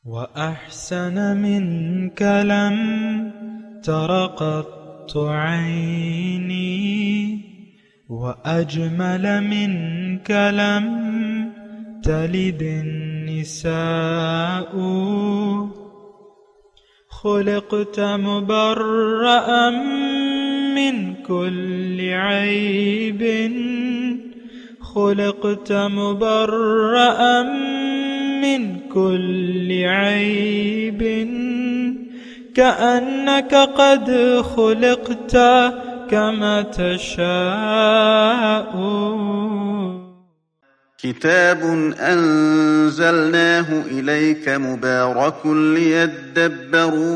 وأحسن منك لم تر قط عيني وأجمل منك لم تلد النساء خلقت مبرأ من كل عيب خلقت مبرأ من كل عيب كأنك قد خلقت كما تشاء. كتاب أنزلناه إليك مبارك ليدبروا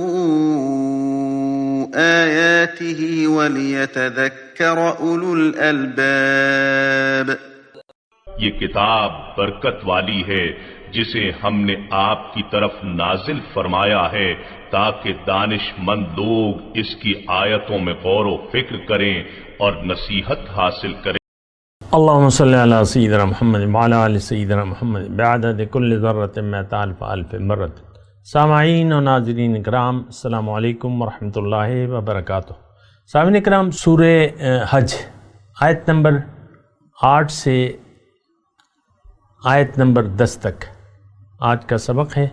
آياته وليتذكر أولو الألباب. یہ کتاب برکت والی ہے جسے ہم نے آپ کی طرف نازل فرمایا ہے تاکہ دانش مند لوگ اس کی آیتوں میں غور و فکر کریں اور نصیحت حاصل کریں. اللہم صلی علی سیدنا محمد وعلی آل سیدنا محمد بعدد کل ذرۃ مئۃ الف الف مرۃ. سامعین و ناظرین اکرام، السلام علیکم ورحمۃ اللہ وبرکاتہ. سامعین اکرام، سورہ حج آیت نمبر 8 سے آیت نمبر 10 تک آج کا سبق ہے،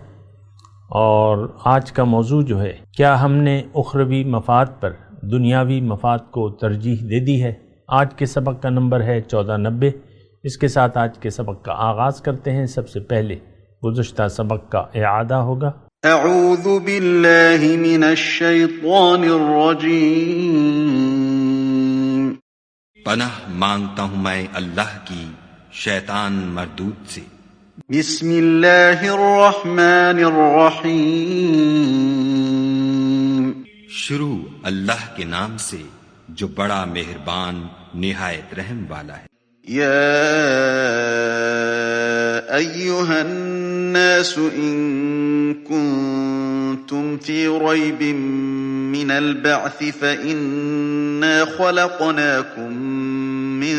اور آج کا موضوع جو ہے، کیا ہم نے اخروی مفاد پر دنیاوی مفاد کو ترجیح دے دی ہے؟ آج کے سبق کا نمبر ہے 1490. اس کے ساتھ آج کے سبق کا آغاز کرتے ہیں. سب سے پہلے گزشتہ سبق کا اعادہ ہوگا. اعوذ باللہ من الشیطان الرجیم. پناہ مانگتا ہوں میں اللہ کی شیطان مردود سے. بسم اللہ الرحمن الرحیم. شروع اللہ کے نام سے جو بڑا مہربان نہایت رحم والا ہے. یا ایہا الناس ان کنتم فی ریب من البعث فإنا خلقناکم من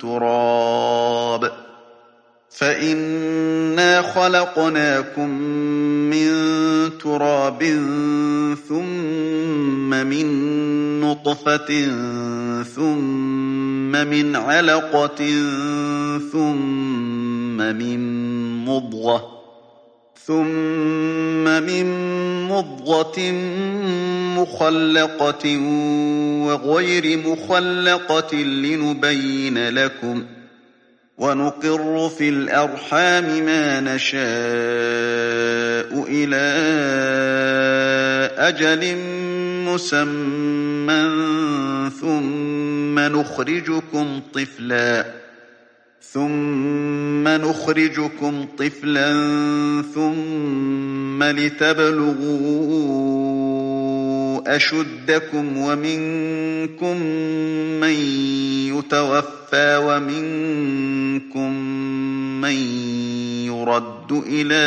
تراب ثم من نطفة ثم من علقة ثم من مضغة مخلقة وغير مخلقة لنبين لكم ونقر في الأرحام ما نشاء إلى أجل مسمى ثم نخرجكم طفلا ثم لتبلغوا أشدكم ومنكم من يتوفى ومنكم من يرد إلى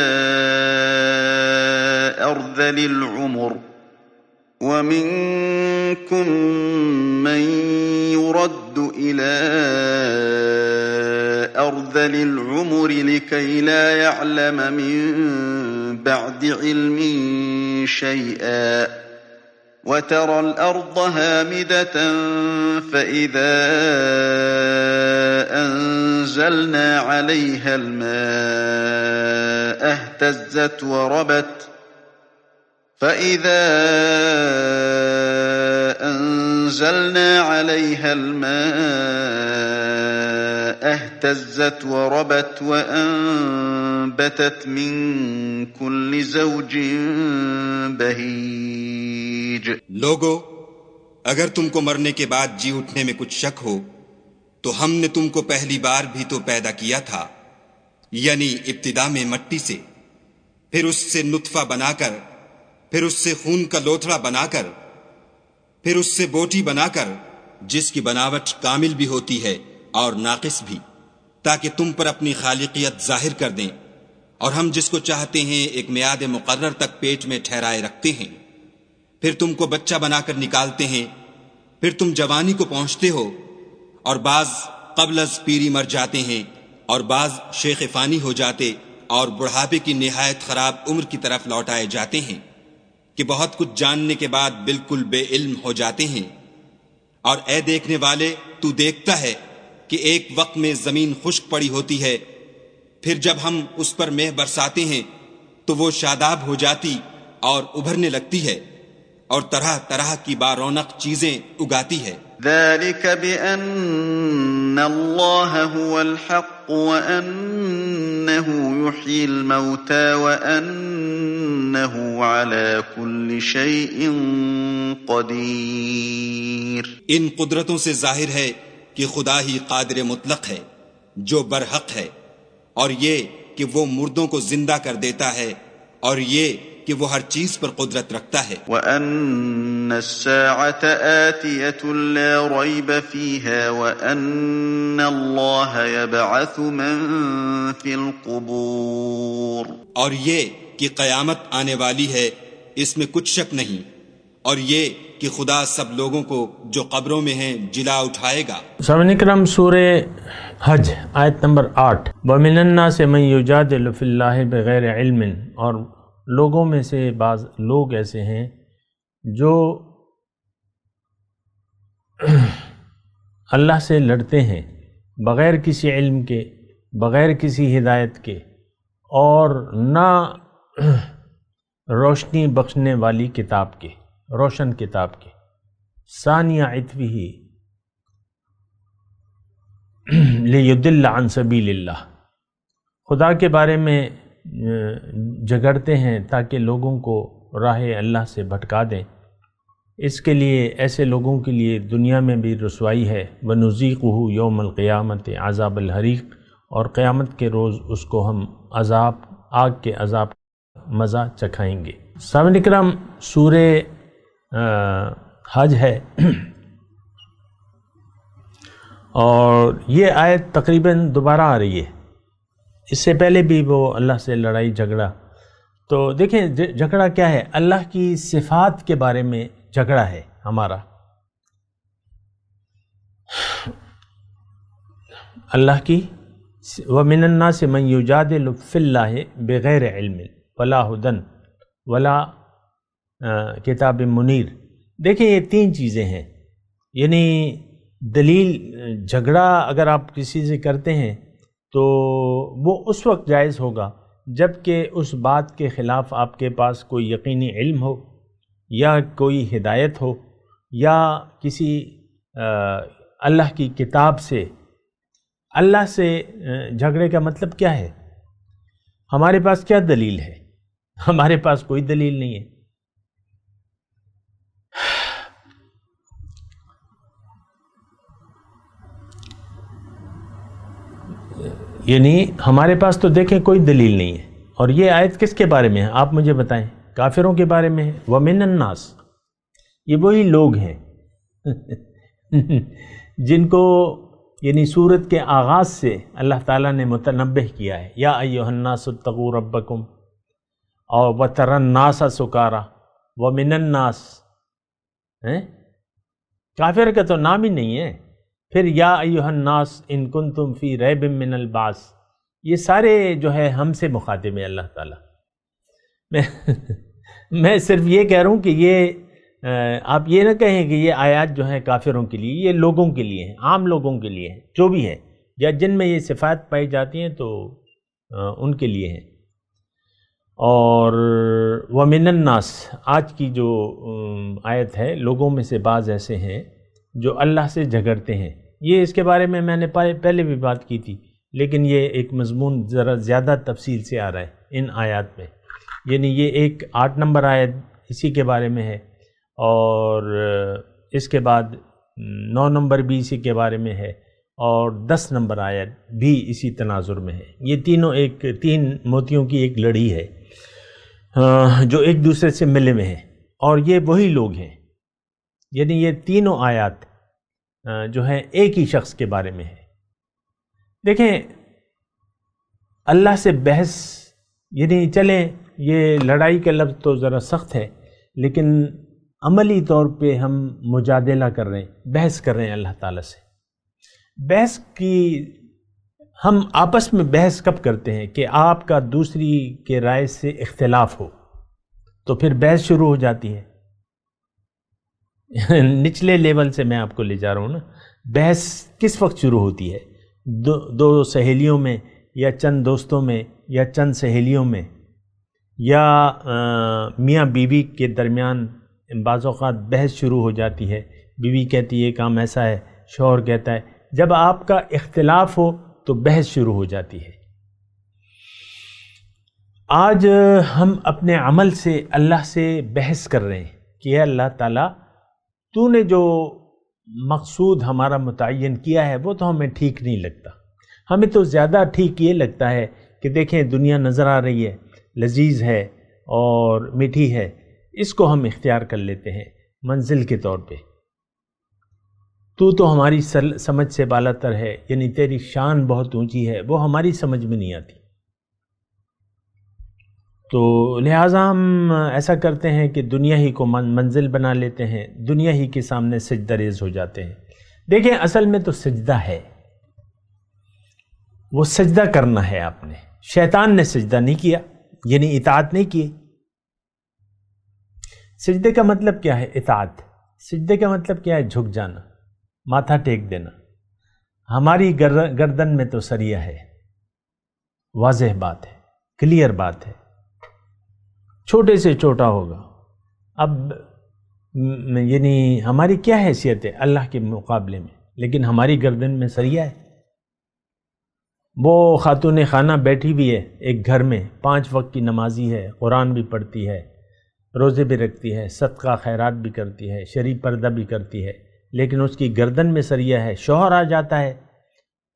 أرذل العمر لكي لا يعلم من بعد علم شيئا. وترى الأرض هامدة فإذا أنزلنا عليها الماء اهتزت وربت وأنبتت من كل زوج بهيج. لوگو، اگر تم کو مرنے کے بعد جی اٹھنے میں کچھ شک ہو تو ہم نے تم کو پہلی بار بھی تو پیدا کیا تھا، یعنی ابتدا میں مٹی سے، پھر اس سے نطفہ بنا کر، پھر اس سے خون کا لوتھڑا بنا کر، پھر اس سے بوٹی بنا کر، جس کی بناوٹ کامل بھی ہوتی ہے اور ناقص بھی، تاکہ تم پر اپنی خالقیت ظاہر کر دیں. اور ہم جس کو چاہتے ہیں ایک میعاد مقرر تک پیٹ میں ٹھہرائے رکھتے ہیں، پھر تم کو بچہ بنا کر نکالتے ہیں، پھر تم جوانی کو پہنچتے ہو، اور بعض قبل از پیری مر جاتے ہیں، اور بعض شیخ فانی ہو جاتے اور بڑھاپے کی نہایت خراب عمر کی طرف لوٹائے جاتے ہیں کہ بہت کچھ جاننے کے بعد بالکل بے علم ہو جاتے ہیں۔ اور اے دیکھنے والے، تو دیکھتا ہے کہ ایک وقت میں زمین خشک پڑی ہوتی ہے، پھر جب ہم اس پر مہ برساتے ہیں تو وہ شاداب ہو جاتی اور ابھرنے لگتی ہے اور طرح طرح کی بارونق چیزیں اگاتی ہے۔ ذلك بأن الله هو الحق وأنه يحيي الموتى وأنه على كل شيء قدير۔ ان قدرتوں سے ظاہر ہے کہ خدا ہی قادر مطلق ہے جو برحق ہے، اور یہ کہ وہ مردوں کو زندہ کر دیتا ہے، اور یہ کہ وہ ہر چیز پر قدرت رکھتا ہے۔ وَأَنَّ السَّاعَةَ آتِيَةٌ لَا رَيْبَ فِيهَا وَأَنَّ اللَّهَ يَبْعَثُ مَن فِي الْقُبُورِ، اور یہ کہ قیامت آنے والی ہے، اس میں کچھ شک نہیں، اور یہ کہ خدا سب لوگوں کو جو قبروں میں ہیں جلا اٹھائے گا۔ سامعین کرام، سورہ حج آیت نمبر 8، وَمِنَ النَّاسِ مَن يُجَادِلُ فِي اللَّهِ بِغَيْرِ عِلْمٍ، اور لوگوں میں سے بعض لوگ ایسے ہیں جو اللہ سے لڑتے ہیں بغیر کسی علم کے، بغیر کسی ہدایت کے، اور نہ روشنی بخشنے والی کتاب کے، روشن کتاب کے، ثانیہ عطفہ لیضل عن سبیل اللہ، خدا کے بارے میں جھگڑتے ہیں تاکہ لوگوں کو راہ اللہ سے بھٹکا دیں۔ اس کے لیے، ایسے لوگوں کے لیے دنیا میں بھی رسوائی ہے، وَنُذِيقُهُ يَوْمَ الْقِيَامَةِ عَذَابَ الْحَرِيقِ، اور قیامت کے روز اس کو ہم آگ کے عذاب مزہ چکھائیں گے۔ سامعین کرام، سورہ حج ہے، اور یہ آیت تقریباً دوبارہ آ رہی ہے۔ اس سے پہلے بھی وہ اللہ سے لڑائی جھگڑا، تو دیکھیں جھگڑا کیا ہے، اللہ کی صفات کے بارے میں جھگڑا ہے ہمارا۔ اللہ کی وَمِنَ النَّاسِ مَن يُجَادِلُ فِي اللَّهِ بِغَيْرِ عِلْمٍ وَلَا هُدًى وَلَا کتاب منیر۔ دیکھیں یہ تین چیزیں ہیں، یعنی دلیل، جھگڑا اگر آپ کسی سے کرتے ہیں تو وہ اس وقت جائز ہوگا جب کہ اس بات کے خلاف آپ کے پاس کوئی یقینی علم ہو، یا کوئی ہدایت ہو، یا کسی اللہ کی کتاب سے۔ اللہ سے جھگڑے کا مطلب کیا ہے؟ ہمارے پاس کیا دلیل ہے؟ ہمارے پاس کوئی دلیل نہیں ہے۔ یعنی ہمارے پاس تو دیکھیں کوئی دلیل نہیں ہے۔ اور یہ آیت کس کے بارے میں ہے آپ مجھے بتائیں؟ کافروں کے بارے میں ہے۔ وَمِنَ النَّاسِ، یہ وہی لوگ ہیں جن کو یعنی سورت کے آغاز سے اللہ تعالیٰ نے متنبہ کیا ہے، یا ایھا الناس اتقوا ربکم، اور وَتَرَى النَّاسَ سُکارا، وَمِنَ النَّاسِ، کافر کا تو نام ہی نہیں ہے۔ پھر یا ایھا الناس ان کنتم فی ریب من البعث، یہ سارے جو ہے ہم سے مخاطب ہے اللہ تعالیٰ۔ میں صرف یہ کہہ رہا ہوں کہ یہ آپ یہ نہ کہیں کہ یہ آیات جو ہیں کافروں کے لیے، یہ لوگوں کے لیے ہیں، عام لوگوں کے لیے ہیں، جو بھی ہے یا جن میں یہ صفات پائی جاتی ہیں تو ان کے لیے ہیں۔ اور وَمِنَ النَّاسِ، آج کی جو آیت ہے، لوگوں میں سے بعض ایسے ہیں جو اللہ سے جھگڑتے ہیں۔ یہ اس کے بارے میں نے پہلے بھی بات کی تھی، لیکن یہ ایک مضمون ذرا زیادہ تفصیل سے آ رہا ہے ان آیات میں۔ یعنی یہ ایک 8 نمبر آیت اسی کے بارے میں ہے، اور اس کے بعد 9 نمبر بھی اسی کے بارے میں ہے، اور 10 نمبر آیت بھی اسی تناظر میں ہے۔ یہ تینوں تین موتیوں کی ایک لڑی ہے جو ایک دوسرے سے ملے ہوئے ہیں، اور یہ وہی لوگ ہیں۔ یعنی یہ تینوں آیات جو ہیں ایک ہی شخص کے بارے میں ہے۔ دیکھیں اللہ سے بحث، یعنی چلیں یہ لڑائی کا لفظ تو ذرا سخت ہے، لیکن عملی طور پہ ہم مجادلہ کر رہے ہیں، بحث کر رہے ہیں اللہ تعالیٰ سے۔ بحث کی ہم آپس میں بحث کب کرتے ہیں کہ آپ کا دوسری کے رائے سے اختلاف ہو تو پھر بحث شروع ہو جاتی ہے. نچلے لیول سے میں آپ کو لے جا رہا ہوں نا. بحث کس وقت شروع ہوتی ہے؟ دو سہیلیوں میں یا چند دوستوں میں یا چند سہیلیوں میں یا میاں بیوی کے درمیان بعض اوقات بحث شروع ہو جاتی ہے. بیوی کہتی ہے کام ایسا ہے، شوہر کہتا ہے. جب آپ کا اختلاف ہو تو بحث شروع ہو جاتی ہے. آج ہم اپنے عمل سے اللہ سے بحث کر رہے ہیں کہ اے اللہ تعالیٰ، تو نے جو مقصود ہمارا متعین کیا ہے وہ تو ہمیں ٹھیک نہیں لگتا. ہمیں تو زیادہ ٹھیک یہ لگتا ہے کہ دیکھیں دنیا نظر آ رہی ہے، لذیذ ہے اور میٹھی ہے، اس کو ہم اختیار کر لیتے ہیں منزل کے طور پہ. تو ہماری سمجھ سے بالا تر ہے، یعنی تیری شان بہت اونچی ہے، وہ ہماری سمجھ میں نہیں آتی. تو لہٰذا ہم ایسا کرتے ہیں کہ دنیا ہی کو منزل بنا لیتے ہیں، دنیا ہی کے سامنے سجدہ ریز ہو جاتے ہیں. دیکھیں اصل میں تو سجدہ ہے، وہ سجدہ کرنا ہے. آپ نے، شیطان نے سجدہ نہیں کیا، یعنی اطاعت نہیں کی. سجدے کا مطلب کیا ہے؟ اطاعت. سجدے کا مطلب کیا ہے؟ جھک جانا، ماتھا ٹیک دینا. ہماری گردن میں تو سریا ہے، واضح بات ہے، کلیئر بات ہے. چھوٹے سے چھوٹا ہوگا. اب یعنی ہماری کیا حیثیت ہے اللہ کے مقابلے میں؟ لیکن ہماری گردن میں سریا ہے. وہ خاتون خانہ بیٹھی بھی ہے ایک گھر میں، 5 وقت کی نمازی ہے، قرآن بھی پڑھتی ہے، روزے بھی رکھتی ہے، صدقہ خیرات بھی کرتی ہے، شرعی پردہ بھی کرتی ہے، لیکن اس کی گردن میں سریا ہے. شوہر آ جاتا ہے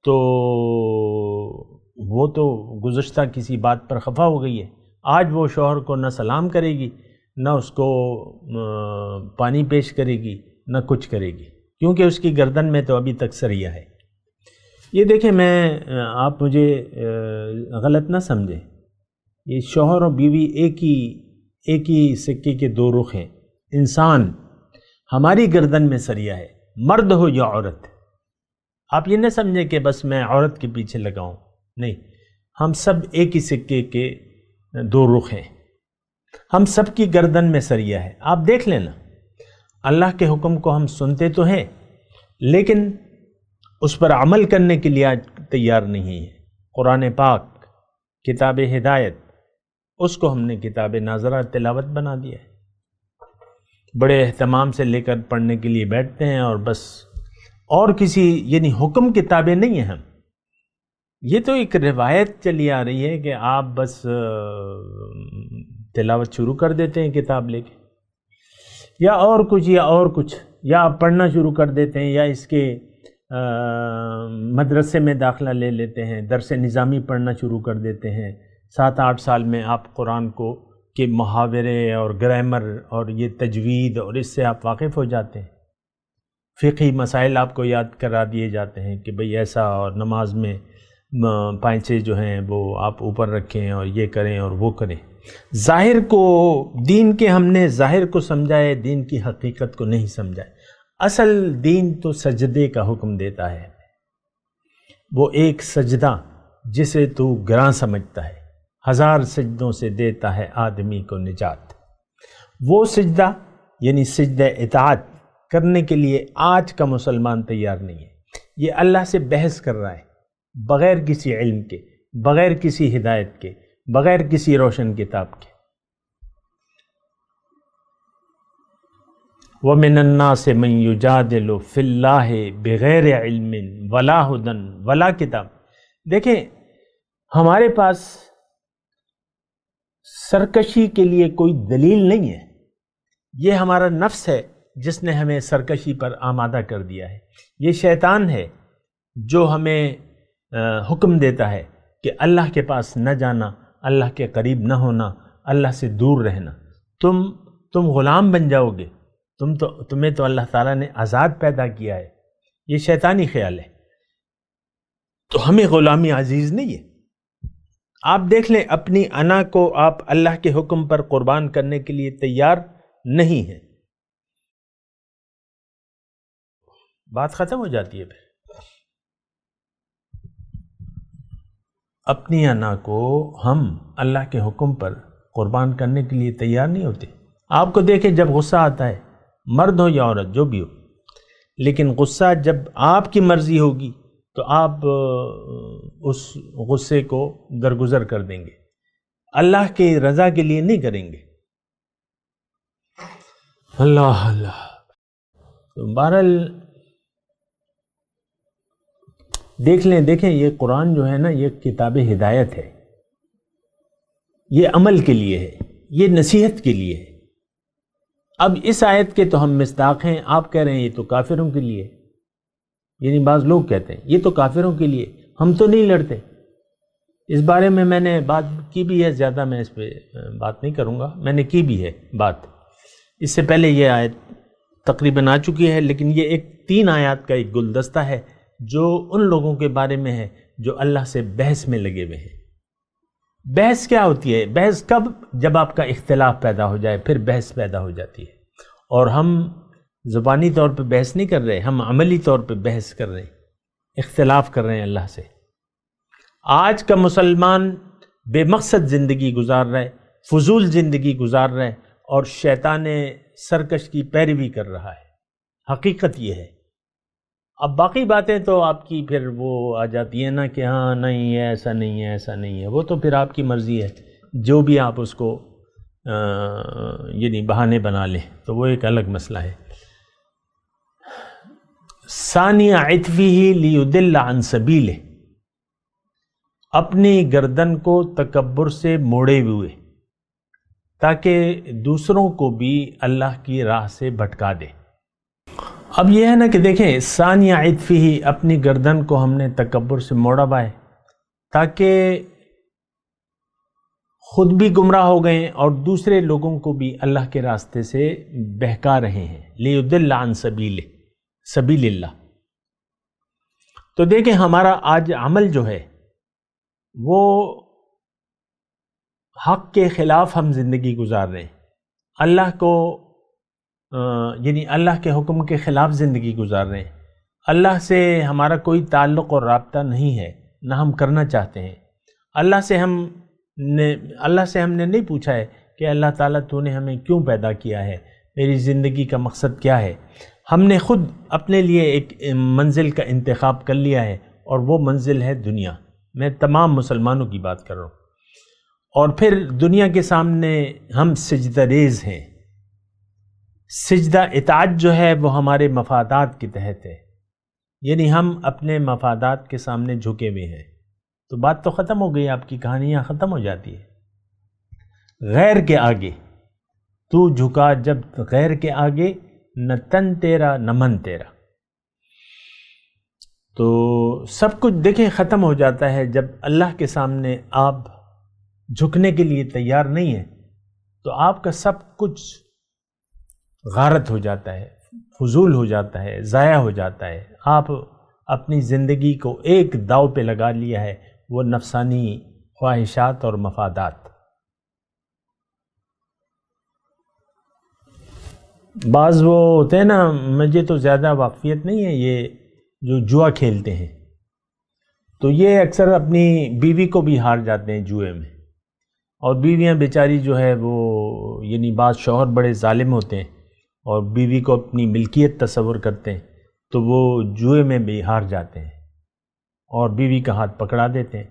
تو وہ تو گزشتہ کسی بات پر خفا ہو گئی ہے. آج وہ شوہر کو نہ سلام کرے گی، نہ اس کو پانی پیش کرے گی، نہ کچھ کرے گی، کیونکہ اس کی گردن میں تو ابھی تک سریا ہے. یہ دیکھیں، آپ مجھے غلط نہ سمجھیں، یہ شوہر اور بیوی ایک ہی سکے کے 2 رخ ہیں. انسان، ہماری گردن میں سریا ہے، مرد ہو یا عورت. آپ یہ نہ سمجھیں کہ بس میں عورت کے پیچھے لگاؤں، نہیں، ہم سب ایک ہی سکے کے 2 رخ ہیں. ہم سب کی گردن میں سریا ہے. آپ دیکھ لینا، اللہ کے حکم کو ہم سنتے تو ہیں لیکن اس پر عمل کرنے کے لیے آج تیار نہیں ہے. قرآن پاک، کتاب ہدایت، اس کو ہم نے کتاب ناظرہ تلاوت بنا دیا ہے. بڑے اہتمام سے لے کر پڑھنے کے لیے بیٹھتے ہیں اور بس، اور کسی یعنی حکم کتابیں نہیں ہیں. ہم یہ تو ایک روایت چلی آ رہی ہے کہ آپ بس تلاوت شروع کر دیتے ہیں کتاب لے کے، یا اور کچھ یا آپ پڑھنا شروع کر دیتے ہیں، یا اس کے مدرسے میں داخلہ لے لیتے ہیں، درس نظامی پڑھنا شروع کر دیتے ہیں. 7-8 سال میں آپ قرآن کو کے محاورے اور گرامر اور یہ تجوید اور اس سے آپ واقف ہو جاتے ہیں. فقہی مسائل آپ کو یاد کرا دیے جاتے ہیں کہ بھئی ایسا، اور نماز میں پائچے جو ہیں وہ آپ اوپر رکھیں اور یہ کریں اور وہ کریں. ظاہر کو دین کے ہم نے ظاہر کو سمجھا ہے، دین کی حقیقت کو نہیں سمجھا ہے. اصل دین تو سجدے کا حکم دیتا ہے. وہ ایک سجدہ جسے تو گراں سمجھتا ہے، 1000 سجدوں سے دیتا ہے آدمی کو نجات. وہ سجدہ یعنی سجدہ اطاعت کرنے کے لیے آج کا مسلمان تیار نہیں ہے. یہ اللہ سے بحث کر رہا ہے بغیر کسی علم کے، بغیر کسی ہدایت کے، بغیر کسی روشن کتاب کے. وَمِنَ النَّاسِ مَن يُجَادِلُ فِي اللَّهِ بِغَيْرِ عِلْمٍ وَلَا هُدًى وَلَا کتاب. دیکھیں، ہمارے پاس سرکشی کے لیے کوئی دلیل نہیں ہے. یہ ہمارا نفس ہے جس نے ہمیں سرکشی پر آمادہ کر دیا ہے. یہ شیطان ہے جو ہمیں حکم دیتا ہے کہ اللہ کے پاس نہ جانا، اللہ کے قریب نہ ہونا، اللہ سے دور رہنا. تم غلام بن جاؤ گے، تمہیں تو اللہ تعالیٰ نے آزاد پیدا کیا ہے. یہ شیطانی خیال ہے. تو ہمیں غلامی عزیز نہیں ہے. آپ دیکھ لیں، اپنی انا کو آپ اللہ کے حکم پر قربان کرنے کے لیے تیار نہیں ہیں. بات ختم ہو جاتی ہے. پھر اپنی انا کو ہم اللہ کے حکم پر قربان کرنے کے لیے تیار نہیں ہوتے. آپ کو دیکھیں جب غصہ آتا ہے، مرد ہو یا عورت جو بھی ہو، لیکن غصہ جب آپ کی مرضی ہوگی تو آپ اس غصے کو درگزر کر دیں گے، اللہ کی رضا کے لیے نہیں کریں گے. اللہ اللہ. تو بہرحال دیکھیں یہ قرآن جو ہے نا، یہ کتاب ہدایت ہے، یہ عمل کے لیے ہے، یہ نصیحت کے لیے ہے. اب اس آیت کے تو ہم مصداق ہیں. آپ کہہ رہے ہیں یہ تو کافروں کے لیے، یعنی بعض لوگ کہتے ہیں یہ تو کافروں کے لیے، ہم تو نہیں لڑتے. اس بارے میں نے بات کی بھی ہے، زیادہ میں اس پہ بات نہیں کروں گا، میں نے کی بھی ہے بات. اس سے پہلے یہ آیت تقریباً آ چکی ہے، لیکن یہ ایک 3 آیات کا ایک گلدستہ ہے جو ان لوگوں کے بارے میں ہے جو اللہ سے بحث میں لگے ہوئے ہیں. بحث کیا ہوتی ہے؟ بحث کب؟ جب آپ کا اختلاف پیدا ہو جائے پھر بحث پیدا ہو جاتی ہے. اور ہم زبانی طور پہ بحث نہیں کر رہے، ہم عملی طور پہ بحث کر رہے ہیں، اختلاف کر رہے ہیں اللہ سے. آج کا مسلمان بے مقصد زندگی گزار رہا ہے، فضول زندگی گزار رہا ہے اور شیطان سرکش کی پیروی کر رہا ہے. حقیقت یہ ہے. اب باقی باتیں تو آپ کی پھر وہ آ جاتی ہیں نا کہ ہاں نہیں ہے، ایسا نہیں ہے، ایسا نہیں ہے. وہ تو پھر آپ کی مرضی ہے، جو بھی آپ اس کو یعنی بہانے بنا لیں تو وہ ایک الگ مسئلہ ہے. ثانی عطفہ لیدل عن سبیلہ، اپنی گردن کو تکبر سے موڑے ہوئے تاکہ دوسروں کو بھی اللہ کی راہ سے بھٹکا دے. اب یہ ہے نا کہ دیکھیں ثانی عطفہ، اپنی گردن کو ہم نے تکبر سے موڑا ہوا ہے تاکہ خود بھی گمراہ ہو گئے اور دوسرے لوگوں کو بھی اللہ کے راستے سے بہکا رہے ہیں. لیدل عن سبیل اللہ. تو دیکھیں ہمارا آج عمل جو ہے وہ حق کے خلاف ہم زندگی گزار رہے ہیں، اللہ کو یعنی اللہ کے حکم کے خلاف زندگی گزار رہے ہیں. اللہ سے ہمارا کوئی تعلق اور رابطہ نہیں ہے، نہ ہم کرنا چاہتے ہیں. اللہ سے ہم نے نہیں پوچھا ہے کہ اللہ تعالیٰ تو نے ہمیں کیوں پیدا کیا ہے، میری زندگی کا مقصد کیا ہے. ہم نے خود اپنے لیے ایک منزل کا انتخاب کر لیا ہے اور وہ منزل ہے دنیا. میں تمام مسلمانوں کی بات کر رہا ہوں. اور پھر دنیا کے سامنے ہم سجدہ ریز ہیں. سجدہ اطاعت جو ہے وہ ہمارے مفادات کے تحت ہے، یعنی ہم اپنے مفادات کے سامنے جھکے ہوئے ہیں. تو بات تو ختم ہو گئی، آپ کی کہانیاں ختم ہو جاتی ہے. غیر کے آگے تو جھکا جب غیر کے آگے، نہ تن تیرا نہ من تیرا. تو سب کچھ دیکھیں ختم ہو جاتا ہے جب اللہ کے سامنے آپ جھکنے کے لیے تیار نہیں ہیں تو آپ کا سب کچھ غارت ہو جاتا ہے، فضول ہو جاتا ہے، ضائع ہو جاتا ہے. آپ اپنی زندگی کو ایک داؤ پہ لگا لیا ہے، وہ نفسانی خواہشات اور مفادات. بعض وہ ہوتے ہیں نا، مجھے تو زیادہ واقفیت نہیں ہے، یہ جو جوا کھیلتے ہیں تو یہ اکثر اپنی بیوی کو بھی ہار جاتے ہیں جوئے میں. اور بیویاں بیچاری جو ہے وہ یعنی بعض شوہر بڑے ظالم ہوتے ہیں اور بیوی کو اپنی ملکیت تصور کرتے ہیں تو وہ جوئے میں بھی ہار جاتے ہیں اور بیوی کا ہاتھ پکڑا دیتے ہیں.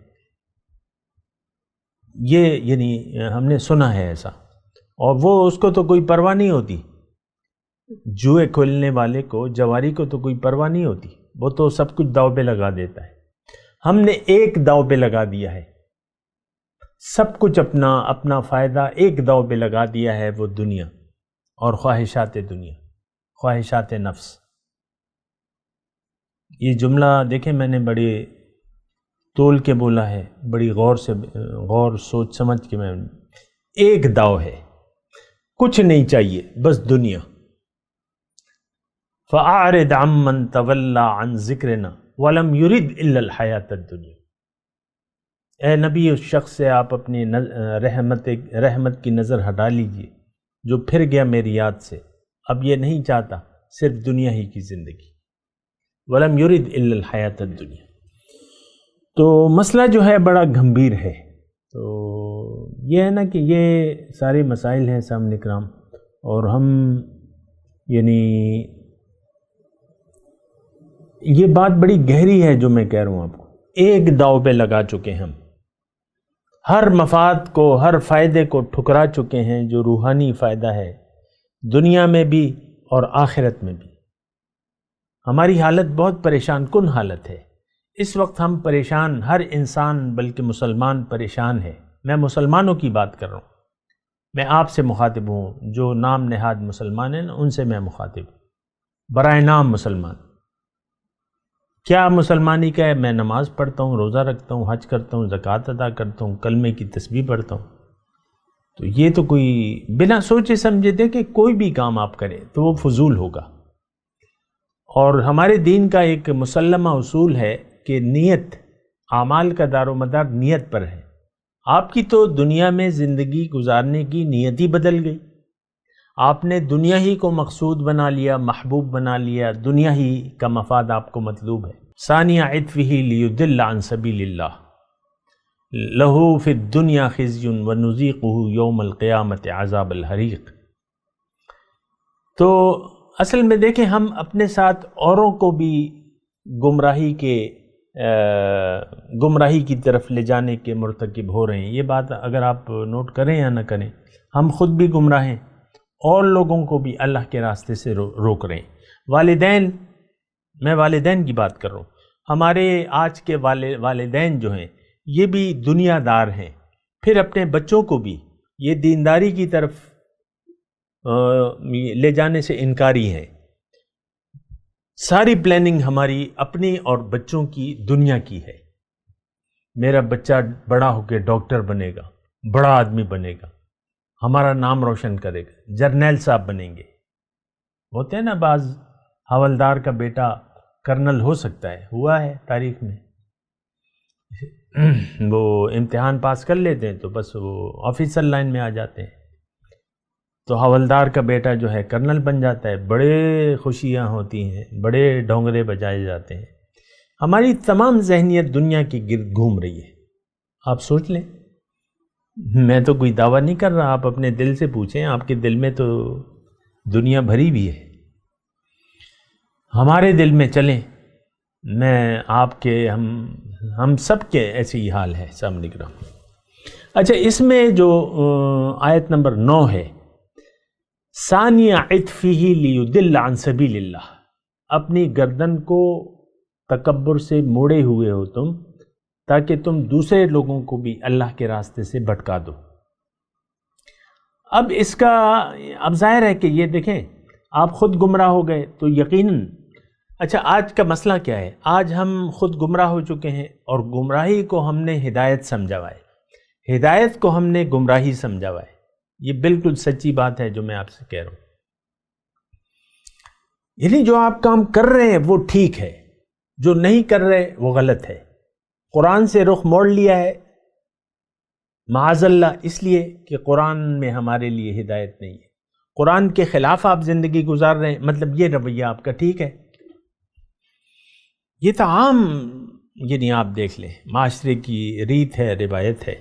یہ یعنی ہم نے سنا ہے ایسا. اور وہ اس کو تو کوئی پرواہ نہیں ہوتی، جوئے کھیلنے والے کو، جواری کو تو کوئی پرواہ نہیں ہوتی، وہ تو سب کچھ داؤ پہ لگا دیتا ہے. ہم نے ایک داؤ پہ لگا دیا ہے، سب کچھ اپنا فائدہ ایک داؤ پہ لگا دیا ہے، وہ دنیا اور خواہشات دنیا، خواہشات نفس. یہ جملہ دیکھیں میں نے بڑے تول کے بولا ہے، بڑی غور سوچ سمجھ کے. میں ایک داؤ ہے، کچھ نہیں چاہیے، بس دنیا. فَأَعْرِضْ عَمَّنْ تَوَلَّى عَنْ ذِكْرِنَا وَلَمْ يُرِدْ إِلَّا الْحَيَاةَ الدُّنْيَا. اے نبی، اس شخص سے آپ اپنی رحمت کی نظر ہٹا لیجئے جو پھر گیا میری یاد سے، اب یہ نہیں چاہتا صرف دنیا ہی کی زندگی. وَلَمْ يُرِدْ إِلَّا الْحَيَاةَ الدُّنْيَا. تو مسئلہ جو ہے بڑا گھمبیر ہے. تو یہ ہے نا کہ یہ سارے مسائل ہیں سامنے کرام، اور ہم یعنی یہ بات بڑی گہری ہے جو میں کہہ رہا ہوں آپ کو. ایک داؤ پہ لگا چکے ہم، ہر مفاد کو، ہر فائدے کو ٹھکرا چکے ہیں جو روحانی فائدہ ہے، دنیا میں بھی اور آخرت میں بھی. ہماری حالت بہت پریشان کن حالت ہے. اس وقت ہم پریشان، ہر انسان بلکہ مسلمان پریشان ہے. میں مسلمانوں کی بات کر رہا ہوں، میں آپ سے مخاطب ہوں جو نام نہاد مسلمان ہیں، ان سے میں مخاطب ہوں. برائے نام مسلمان. کیا مسلمانی کا ہے؟ میں نماز پڑھتا ہوں، روزہ رکھتا ہوں، حج کرتا ہوں، زکوٰۃ ادا کرتا ہوں، کلمے کی تسبیح پڑھتا ہوں. تو یہ تو کوئی بنا سوچے سمجھے دے کہ کوئی بھی کام آپ کریں تو وہ فضول ہوگا. اور ہمارے دین کا ایک مسلمہ اصول ہے کہ نیت، اعمال کا دار و مدار نیت پر ہے. آپ کی تو دنیا میں زندگی گزارنے کی نیت ہی بدل گئی. آپ نے دنیا ہی کو مقصود بنا لیا، محبوب بنا لیا، دنیا ہی کا مفاد آپ کو مطلوب ہے. ثانیہ عطفہ لیضل عن سبیل اللہ لہو فی الدنیا خزی ونذیقہ یوم القیامت عذاب الحریق. تو اصل میں دیکھیں، ہم اپنے ساتھ اوروں کو بھی گمراہی کی طرف لے جانے کے مرتکب ہو رہے ہیں. یہ بات اگر آپ نوٹ کریں یا نہ کریں، ہم خود بھی گمراہ ہیں اور لوگوں کو بھی اللہ کے راستے سے روک رہے ہیں. والدین، میں والدین کی بات کر رہا ہوں. ہمارے آج کے والدین جو ہیں یہ بھی دنیا دار ہیں، پھر اپنے بچوں کو بھی یہ دینداری کی طرف لے جانے سے انکاری ہیں. ساری پلاننگ ہماری اپنی اور بچوں کی دنیا کی ہے. میرا بچہ بڑا ہو کے ڈاکٹر بنے گا، بڑا آدمی بنے گا، ہمارا نام روشن کرے گا، جرنیل صاحب بنیں گے. ہوتے ہیں نا بعض حوالدار کا بیٹا کرنل ہو سکتا ہے، ہوا ہے تاریخ میں. وہ امتحان پاس کر لیتے ہیں تو بس وہ آفیسر لائن میں آ جاتے ہیں. تو حوالدار کا بیٹا جو ہے کرنل بن جاتا ہے، بڑے خوشیاں ہوتی ہیں، بڑے ڈونگرے بجائے جاتے ہیں. ہماری تمام ذہنیت دنیا کے گرد گھوم رہی ہے. آپ سوچ لیں، میں تو کوئی دعویٰ نہیں کر رہا، آپ اپنے دل سے پوچھیں، آپ کے دل میں تو دنیا بھری بھی ہے. ہمارے دل میں چلیں، میں آپ کے، ہم سب کے ایسے ہی حال ہے سامنے کرام. اچھا، اس میں جو آیت نمبر 9 ہے، ثانیہ عطفہ لیضل عن سبیل اللہ، اپنی گردن کو تکبر سے موڑے ہوئے ہو تم تاکہ تم دوسرے لوگوں کو بھی اللہ کے راستے سے بھٹکا دو. اب اس کا، اب ظاہر ہے کہ یہ دیکھیں، آپ خود گمراہ ہو گئے تو یقیناً. اچھا، آج کا مسئلہ کیا ہے؟ آج ہم خود گمراہ ہو چکے ہیں اور گمراہی کو ہم نے ہدایت سمجھا ہوا ہے، ہدایت کو ہم نے گمراہی سمجھا ہوا ہے. یہ بالکل سچی بات ہے جو میں آپ سے کہہ رہا ہوں. یعنی جو آپ کام کر رہے ہیں وہ ٹھیک ہے، جو نہیں کر رہے وہ غلط ہے. قرآن سے رخ موڑ لیا ہے معاذ اللہ، اس لیے کہ قرآن میں ہمارے لیے ہدایت نہیں ہے. قرآن کے خلاف آپ زندگی گزار رہے ہیں، مطلب یہ رویہ آپ کا ٹھیک ہے. یہ تو عام، یعنی آپ دیکھ لیں، معاشرے کی ریت ہے، روایت ہے.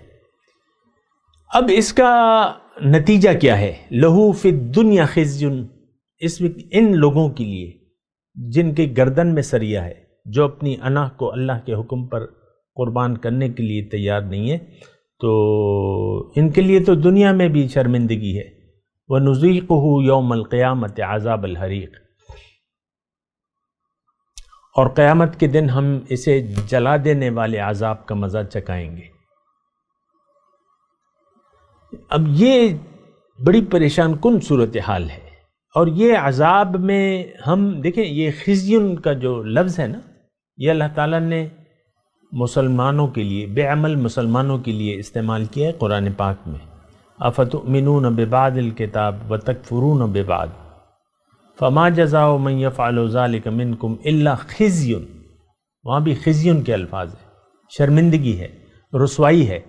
اب اس کا نتیجہ کیا ہے؟ لہو فی الدنیا خزی، اس میں ان لوگوں کے لیے جن کے گردن میں سریا ہے، جو اپنی انا کو اللہ کے حکم پر قربان کرنے کے لیے تیار نہیں ہے، تو ان کے لیے تو دنیا میں بھی شرمندگی ہے. وَنُذِيقُهُ يَوْمَ الْقِيَامَةِ عَذَابَ الْحَرِيقِ، اور قیامت کے دن ہم اسے جلا دینے والے عذاب کا مزہ چکھائیں گے. اب یہ بڑی پریشان کن صورتحال ہے. اور یہ عذاب میں ہم دیکھیں، یہ خزیون کا جو لفظ ہے نا، یہ اللہ تعالیٰ نے مسلمانوں کے لیے، بے عمل مسلمانوں کے لیے استعمال کیا ہے قرآن پاک میں. افتؤمنون ببعض الکتاب وتکفرون ببعض فما جزاء من یفعل ذلک منکم الا خزی، وہاں بھی خزیون کے الفاظ ہیں. شرمندگی ہے، رسوائی ہے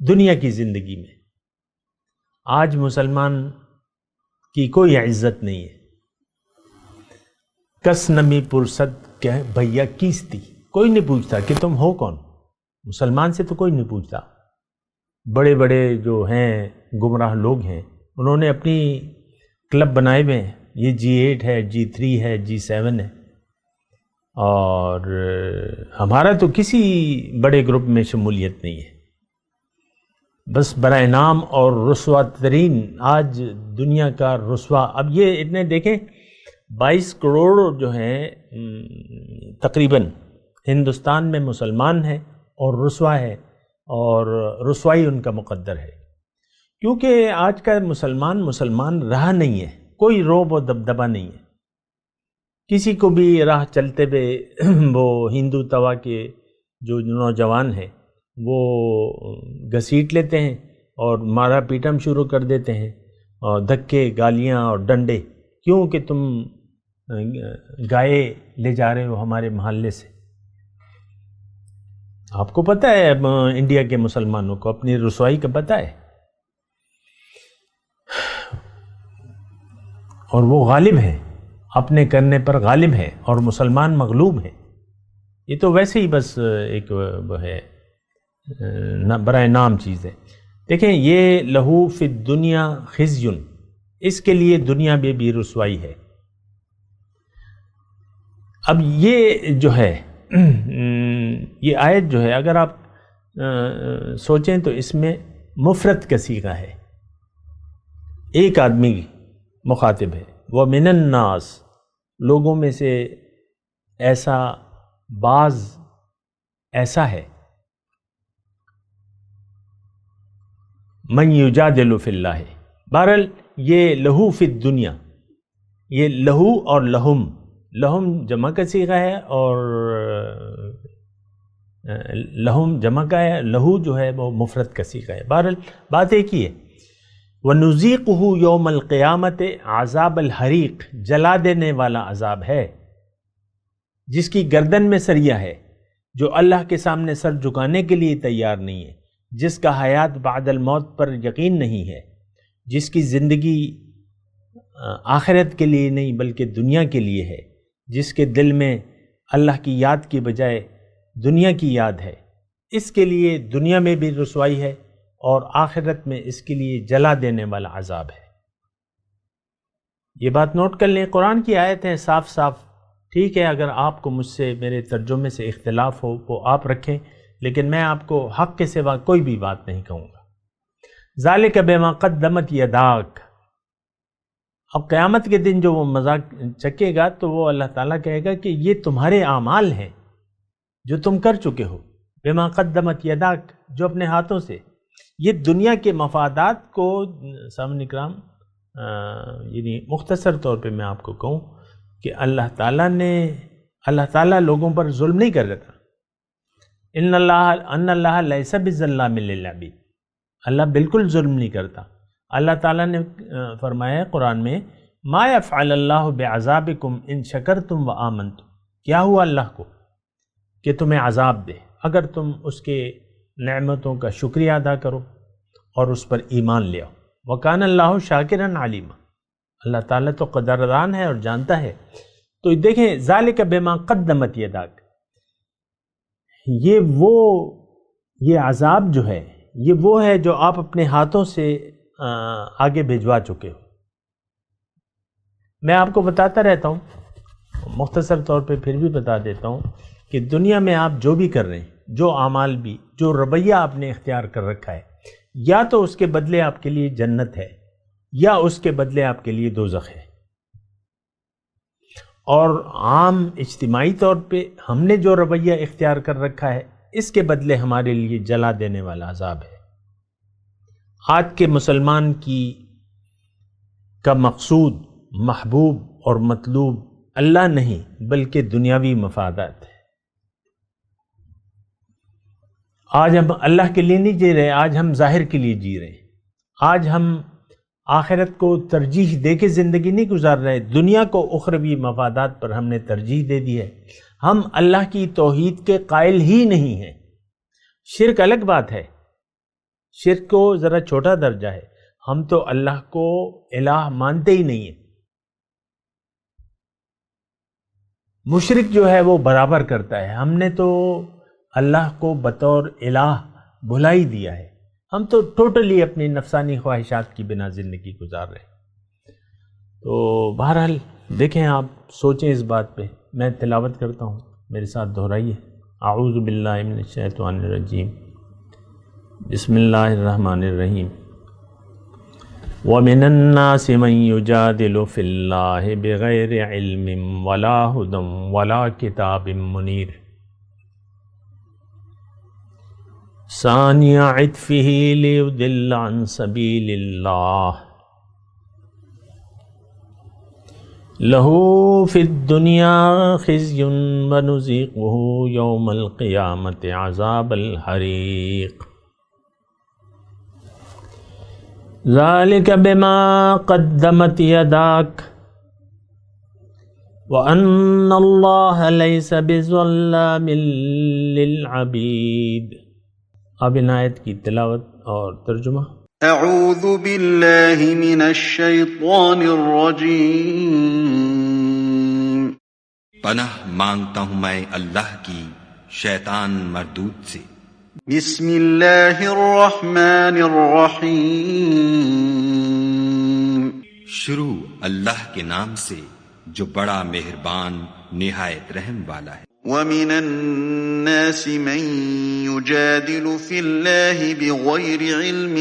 دنیا کی زندگی میں. آج مسلمان کی کوئی عزت نہیں ہے. کس نمی پرسد کہ بھیا کیستی، کوئی نہیں پوچھتا کہ تم ہو کون. مسلمان سے تو کوئی نہیں پوچھتا. بڑے بڑے جو ہیں گمراہ لوگ ہیں انہوں نے اپنی کلب بنائے ہوئے ہیں. یہ G8 ہے, G3 ہے, G7 ہے, اور ہمارا تو کسی بڑے گروپ میں شمولیت نہیں ہے. بس برائے نام اور رسوا ترین آج دنیا کا رسوا. اب یہ اتنے دیکھیں 22 کروڑ جو ہیں تقریباً ہندوستان میں مسلمان ہیں اور رسوا ہے, اور رسوائی ان کا مقدر ہے, کیونکہ آج کا مسلمان رہا نہیں ہے. کوئی روب و دبدبا نہیں ہے. کسی کو بھی راہ چلتے ہوئے وہ ہندو توا کے جو نوجوان ہیں وہ گھسیٹ لیتے ہیں اور مارا پیٹم شروع کر دیتے ہیں, اور دھکے, گالیاں اور ڈنڈے. کیوں کہ تم گائے لے جا رہے ہو ہمارے محلے سے. آپ کو پتہ ہے انڈیا کے مسلمانوں کو اپنی رسوائی کا پتہ ہے, اور وہ غالب ہیں, اپنے کرنے پر غالب ہیں, اور مسلمان مغلوب ہیں. یہ تو ویسے ہی بس ایک وہ ہے برائے نام چیز ہے. دیکھیں یہ لہو فی الدنیا خزی, اس کے لیے دنیا میں بھی رسوائی ہے. اب یہ جو ہے یہ آیت جو ہے اگر آپ سوچیں تو اس میں مفرد کا صیغہ ہے, ایک آدمی مخاطب ہے. وَمِنَ النَّاسِ, لوگوں میں سے ایسا بعض ایسا ہے, من یجادل فی اللہ. بہرحال یہ لہو فی الدنیا, یہ لہو اور لہم, لہم جمع کا صیغہ ہے اور لہم جمع کا ہے, لہو جو ہے وہ مفرد کا صیغہ ہے. بہرحال بات ایک ہی ہے. وَنُذِيقُهُ يَوْمَ الْقِيَامَةِ عَذَابَ الْحَرِيقِ, جلا دینے والا عذاب ہے جس کی گردن میں سریا ہے, جو اللہ کے سامنے سر جھکانے کے لیے تیار نہیں ہے, جس کا حیات بعد الموت پر یقین نہیں ہے, جس کی زندگی آخرت کے لیے نہیں بلکہ دنیا کے لیے ہے, جس کے دل میں اللہ کی یاد کی بجائے دنیا کی یاد ہے. اس کے لیے دنیا میں بھی رسوائی ہے اور آخرت میں اس کے لیے جلا دینے والا عذاب ہے. یہ بات نوٹ کر لیں, قرآن کی آیت ہے صاف صاف. ٹھیک ہے اگر آپ کو مجھ سے میرے ترجمے سے اختلاف ہو وہ آپ رکھیں, لیکن میں آپ کو حق کے سوا کوئی بھی بات نہیں کہوں گا. ذالک بما قدمت یداک. اب قیامت کے دن جو وہ مذاق چکے گا تو وہ اللہ تعالیٰ کہے گا کہ یہ تمہارے اعمال ہیں جو تم کر چکے ہو. بما قدمت یداک, جو اپنے ہاتھوں سے. یہ دنیا کے مفادات کو سامعین اکرام یعنی مختصر طور پہ میں آپ کو کہوں کہ اللہ تعالیٰ لوگوں پر ظلم نہیں کر رہا تھا. ان اللہ لیس بظلام للعبید, اللہ بالکل ظلم نہیں کرتا. اللہ تعالیٰ نے فرمایا ہے قرآن میں ما یفعل اللہ بعذابکم ان شکرتم وآمنتم. کیا ہوا اللہ کو کہ تمہیں عذاب دے اگر تم اس کے نعمتوں کا شکریہ ادا کرو اور اس پر ایمان لے آؤ. وکان اللہ شاکرا علیما, اللہ تعالیٰ تو قدردان ہے اور جانتا ہے. تو دیکھیں ذالک بما قدمت یداک, یہ عذاب جو ہے یہ وہ ہے جو آپ اپنے ہاتھوں سے آگے بھجوا چکے ہو. میں آپ کو بتاتا رہتا ہوں, مختصر طور پہ پھر بھی بتا دیتا ہوں کہ دنیا میں آپ جو بھی کر رہے ہیں, جو اعمال بھی, جو رویہ آپ نے اختیار کر رکھا ہے, یا تو اس کے بدلے آپ کے لیے جنت ہے یا اس کے بدلے آپ کے لیے دوزخ ہے. اور عام اجتماعی طور پہ ہم نے جو رویہ اختیار کر رکھا ہے اس کے بدلے ہمارے لیے جلا دینے والا عذاب ہے. آج کے مسلمان کا مقصود, محبوب اور مطلوب اللہ نہیں بلکہ دنیاوی مفادات ہے. آج ہم اللہ کے لیے نہیں جی رہے, آج ہم ظاہر کے لیے جی رہے ہیں. آج ہم آخرت کو ترجیح دے کے زندگی نہیں گزار رہے, دنیا کو اخروی مفادات پر ہم نے ترجیح دے دی ہے. ہم اللہ کی توحید کے قائل ہی نہیں ہیں. شرک الگ بات ہے, شرک کو ذرا چھوٹا درجہ ہے. ہم تو اللہ کو الہ مانتے ہی نہیں ہیں. مشرک جو ہے وہ برابر کرتا ہے. ہم نے تو اللہ کو بطور الہ بھلا ہی دیا ہے. ہم تو ٹوٹلی اپنی نفسانی خواہشات کی بنا زندگی گزار رہے ہیں. تو بہرحال دیکھیں، آپ سوچیں اس بات پہ. میں تلاوت کرتا ہوں، میرے ساتھ دہرائیے. اعوذ باللہ من الشیطان الرجیم، بسم اللہ الرحمن الرحیم. وَمِنَ النَّاسِ مَن يُجَادِلُ فِي اللَّهِ بِغَيْرِ عِلْمٍ وَلَا هُدًى وَلَا كِتَابٍ مُنِيرٍ. ثَانِيَ عِطْفِهِ لِيُضِلَّ عَن سَبِيلِ اللَّهِ لَهُ فِي الدُّنْيَا خِزْيٌ وَنُذِيقُهُ يَوْمَ الْقِيَامَةِ عَذَابَ الْحَرِيقِ. ذَلِكَ بِمَا قَدَّمَتْ يَدَاكَ وَأَنَّ اللَّهَ لَيْسَ بِظَلَّامٍ لِلْعَبِيدِ. اب ان آیت کی تلاوت اور ترجمہ. اعوذ باللہ من الشیطان الرجیم. پناہ مانگتا ہوں میں اللہ کی شیطان مردود سے. بسم اللہ الرحمن الرحیم. شروع اللہ کے نام سے جو بڑا مہربان نہایت رحم والا ہے. وَمِنَ النَّاسِ مَن يُجَادِلُ فِي اللَّهِ بِغَيْرِ عِلْمٍ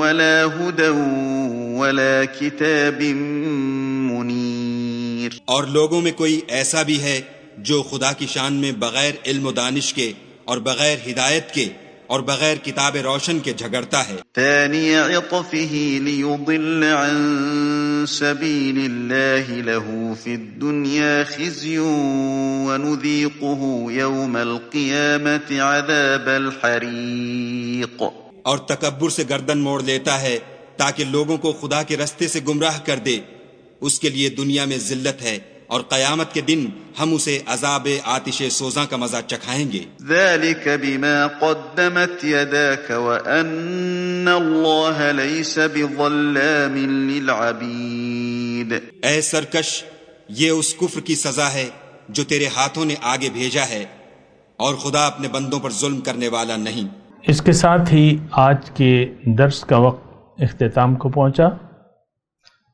وَلَا هُدًى وَلَا كِتَابٍ مُنِيرٍ. اور لوگوں میں کوئی ایسا بھی ہے جو خدا کی شان میں بغیر علم و دانش کے اور بغیر ہدایت کے اور بغیر کتاب روشن کے جھگڑتا ہے. ثَانِيَ عِطْفِهِ لِيُضِلَّ عَن سَبِيلِ اللَّهِ لَهُ فِي الدُّنْيَا خِزْيٌ وَنُذِيقُهُ يَوْمَ الْقِيَامَةِ عَذَابَ الْحَرِيقِ. اور تکبر سے گردن موڑ لیتا ہے تاکہ لوگوں کو خدا کے رستے سے گمراہ کر دے. اس کے لیے دنیا میں ذلت ہے اور قیامت کے دن ہم اسے عذاب آتش سوزاں کا مزہ چکھائیں گے. ذَلِكَ بِمَا قَدَّمَتْ يَدَاكَ وَأَنَّ اللَّهَ لَيْسَ بِظَلَّامٍ لِلْعَبِيدِ. اے سرکش، یہ اس کفر کی سزا ہے جو تیرے ہاتھوں نے آگے بھیجا ہے، اور خدا اپنے بندوں پر ظلم کرنے والا نہیں. اس کے ساتھ ہی آج کے درس کا وقت اختتام کو پہنچا.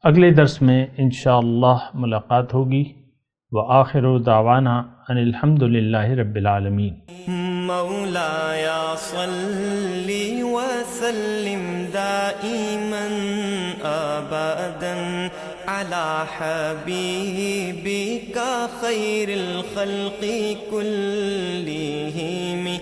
اگلے درس میں انشاءاللہ ملاقات ہوگی. وآخر دعوانا ان الحمد للہ رب العالمین. مولایا صلی وسلم دائما ابدا علی حبیبک خیر الخلق کلہم.